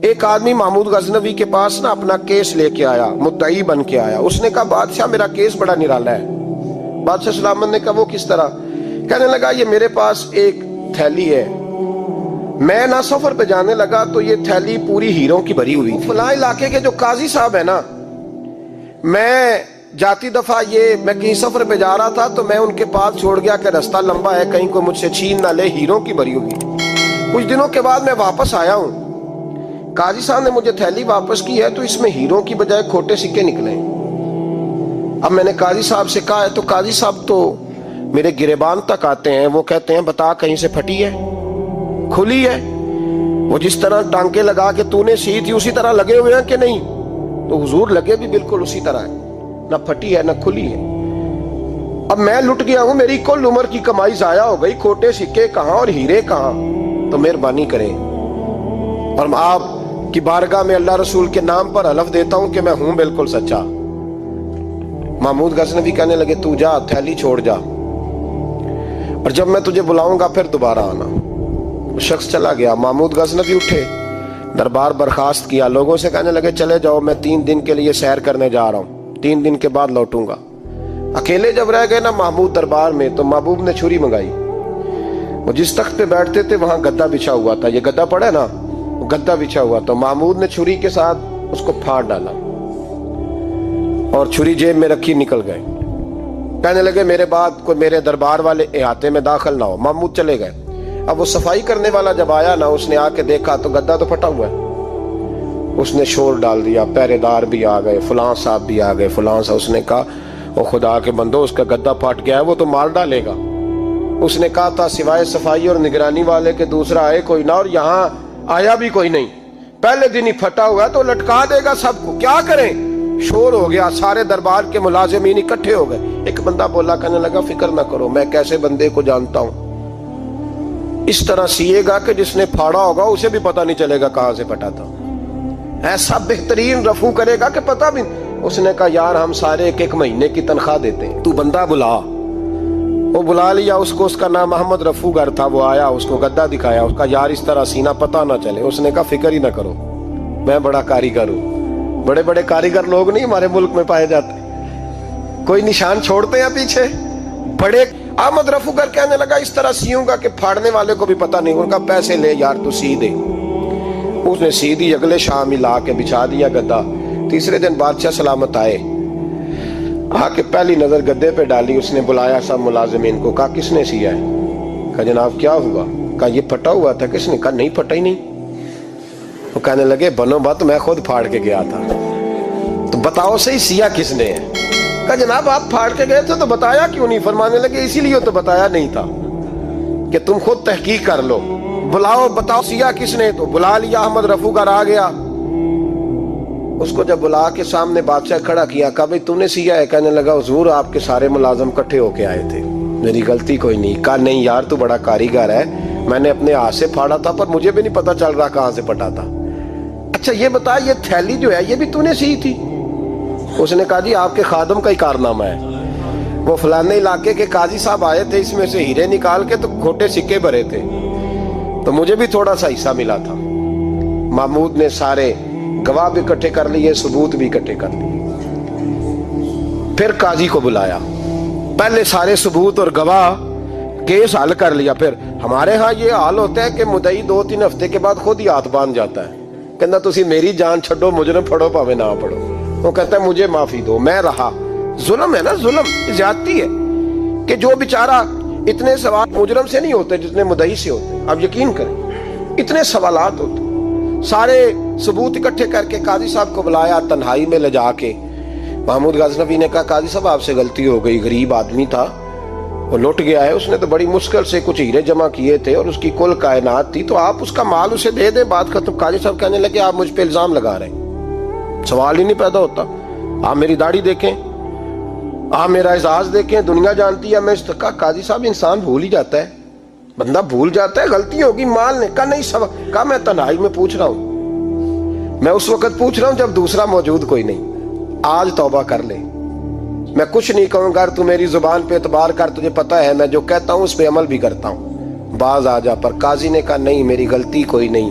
ایک آدمی محمود غزنوی کے پاس نا اپنا کیس لے کے آیا، مدعی بن کے آیا. اس نے کہا بادشاہ میرا کیس بڑا نرالا ہے. بادشاہ سلامت نے کہا وہ کس طرح؟ کہنے لگا یہ میرے پاس ایک تھیلی ہے، میں نہ سفر پہ جانے لگا تو یہ تھیلی پوری ہیروں کی بھری ہوئی. فلاں علاقے کے جو قاضی صاحب ہے نا، میں جاتی دفعہ میں کہیں سفر پہ جا رہا تھا تو میں ان کے پاس چھوڑ گیا کہ رستہ لمبا ہے، کہیں کو مجھ سے چھین نہ لے، ہیروں کی بھری ہوئی. کچھ دنوں کے بعد میں واپس آیا ہوں، قاضی صاحب نے مجھے تھیلی واپس کی ہے تو اس میں ہیروں کی بجائے کھوٹے سکے نکلے. اب میں نے قاضی صاحب سے کہا ہے تو قاضی صاحب تو میرے گریبان تک آتے ہیں، وہ کہتے ہیں بتا کہیں سے پھٹی ہے، کھلی ہے؟ وہ جس طرح ٹانکے لگا کے تو نے سی تھی اسی طرح لگے ہوئے ہیں کہ نہیں؟ تو حضور لگے بھی بالکل اسی طرح ہے، نہ پھٹی ہے نہ کھلی ہے. اب میں لٹ گیا ہوں، میری کل عمر کی کمائی ضائع ہو گئی، کھوٹے سکے کہاں اور ہیرے کہاں؟ تو مہربانی کریں. اور آپ کی بارگاہ میں اللہ رسول کے نام پر حلف دیتا ہوں کہ میں ہوں بالکل سچا. محمود غزنوی کہنے لگے تو جا، تھیلی چھوڑ جا، اور جب میں تجھے بلاؤں گا پھر دوبارہ آنا. وہ شخص چلا گیا. محمود غزنوی اٹھے، دربار برخاست کیا، لوگوں سے کہنے لگے چلے جاؤ، میں 3 دن کے لیے سیر کرنے جا رہا ہوں، 3 دن کے بعد لوٹوں گا. اکیلے جب رہ گئے نا محمود دربار میں تو محبوب نے چھری منگائی. وہ جس تخت پہ بیٹھتے تھے وہاں گدا بچھا ہوا تھا، یہ گدا پڑا ہے نا، وہ گدا بچھا ہوا تھا. محمود نے چھری کے ساتھ اس کو پھاڑ ڈالا اور چھری جیب میں رکھی نکل گئے. کہنے لگے میرے بعد کوئی میرے دربار والے احاطے میں داخل نہ ہو. محمود چلے گئے. اب وہ صفائی کرنے والا جب آیا نا، اس نے آ کے دیکھا تو گدا تو پھٹا ہوا ہے. اس نے شور ڈال دیا، پہرے دار بھی آ گئے، فلاں صاحب بھی آ گئے، فلاں صاحب. اس نے کہا وہ خدا کے بندو، اس کا گدا پھٹ گیا ہے، وہ تو مار ڈالے گا. اس نے کہا تھا سوائے صفائی اور نگرانی والے کے دوسرا آئے کوئی نہ، اور یہاں آیا بھی کوئی نہیں. پہلے دن ہی پھٹا ہوا ہے تو لٹکا دے گا سب کو، کیا کریں؟ شور ہو گیا، سارے دربار کے ملازمین اکٹھے ہو گئے. ایک بندہ بولا، کہنے لگا فکر نہ کرو، میں کیسے بندے کو جانتا ہوں، اس طرح سیے گا کہ جس نے پھاڑا ہوگا اسے بھی پتہ نہیں چلے گا کہاں سے پھٹا تھا. ایسا بہترین رفو کرے گا کہ پتہ بھی. اس نے کہا یار ہم سارے 1 مہینے کی تنخواہ دیتے ہیں، تو بندہ بلا. وہ بلا لیا اس کو، اس کا نام محمد رفو گر تھا. وہ آیا، اس کو گدا دکھایا، اس کا یار اس طرح سینہ پتہ نہ چلے. اس نے کہا فکر ہی نہ کرو، میں بڑا کاریگر ہوں. بڑے بڑے کاریگر لوگ نہیں ہمارے ملک میں پائے جاتے، کوئی نشان چھوڑتے ہیں پیچھے بڑے. احمد رفو گر کہنے لگا اس طرح سیوں گا کہ پھاڑنے والے کو بھی پتہ نہیں. ان کا پیسے لے یار تو سی دے. اس نے سی دی، اگلے شام ہی لا کے بچھا دیا گدا. تیسرے دن بادشاہ سلامت آئے، آ کے پہلی نظر گدے پہ ڈالی. اس نے بلایا سب ملازمین کو، کہا کس نے سیا ہے؟ کہا جناب کیا ہوا؟ کہا یہ پھٹا ہوا تھا. کس نے؟ کہا نہیں پھٹا ہی نہیں. وہ کہنے لگے بنو بات، میں خود پھاڑ کے گیا تھا. تو بتاؤ صحیح سیا کس نے ہے؟ کہا جناب آپ پھاڑ کے گئے تھے تو بتایا کیوں نہیں؟ فرمانے لگے اسی لیے تو بتایا نہیں تھا کہ تم خود تحقیق کر لو. بلاؤ بتاؤ سیا کس نے. تو بلا لیا، احمد رفو گر آ گیا. اس کو جب بلا کے سامنے بادشاہ کھڑا کیا، کہا بھئی تو نے سیا ہے؟ کہنے لگا حضور آپ کے سارے ملازم کٹھے ہو کے آئے تھے، میری غلطی کوئی نہیں. کہا نہیں یار تو بڑا کاریگر ہے، میں نے اپنے ہاتھ سے پھاڑا تھا پر مجھے بھی نہیں پتا چل رہا کہاں سے پھٹا تھا. اچھا یہ بتا یہ تھیلی جو ہے یہ بھی تو نے سی تھی؟ اس نے کہا جی آپ کے خادم کا ہی کارنامہ ہے، وہ فلانے علاقے کے قاضی صاحب آئے تھے، اس میں سے ہیرے نکال کے تو کھوٹے سکے بھرے تھے، تو مجھے بھی تھوڑا سا حصہ ملا تھا. محمود نے سارے گواہ بھی اکٹھے کر لیے، ثبوت بھی اکٹھے کر لیے. پھر قاضی کو بلایا، پہلے سارے ثبوت اور گواہ کیس حل کر لیا. پھر ہمارے ہاں یہ حال ہوتا ہے کہ مدعی 2-3 ہفتے کے بعد خود ہی ہاتھ باندھ جاتا ہے، کہنا تسی میری جان چھڈو، مجرم پھڑو پاوے نہ پڑھو. وہ کہتا ہے مجھے معافی دو، میں رہا. ظلم ہے نا، ظلم زیادتی ہے کہ جو بیچارہ اتنے سوال مجرم سے نہیں ہوتے جتنے مدعی سے ہوتے. آپ یقین کریں اتنے سوالات ہوتے. سارے ثبوت اکٹھے کر کے قاضی صاحب کو بلایا، تنہائی میں لے جا کے. محمود غزنوی نے کہا قاضی صاحب آپ سے غلطی ہو گئی، غریب آدمی تھا، وہ لٹ گیا ہے، اس نے تو بڑی مشکل سے کچھ ہیرے جمع کیے تھے اور اس کی کل کائنات تھی، تو آپ اس کا مال اسے دے دیں، بات ختم. قاضی صاحب کہنے لگے آپ مجھ پہ الزام لگا رہے ہیں، سوال ہی نہیں پیدا ہوتا. آپ میری داڑھی دیکھیں، آپ میرا اعزاز دیکھیں، دنیا جانتی ہے میں اس کا. قاضی صاحب انسان بھول ہی جاتا ہے، بندہ بھول جاتا ہے، غلطی ہوگی. مال نے کہا نہیں سبق. کہا میں تنہائی میں پوچھ رہا ہوں، میں اس وقت پوچھ رہا ہوں جب دوسرا موجود کوئی نہیں. آج توبہ کر لے، میں کچھ نہیں کہوں گا، تو میری زبان پہ اعتبار کر، تجھے پتا ہے میں جو کہتا ہوں اس پہ عمل بھی کرتا ہوں، باز آ جا. پر قاضی نے کہا نہیں میری غلطی کوئی نہیں،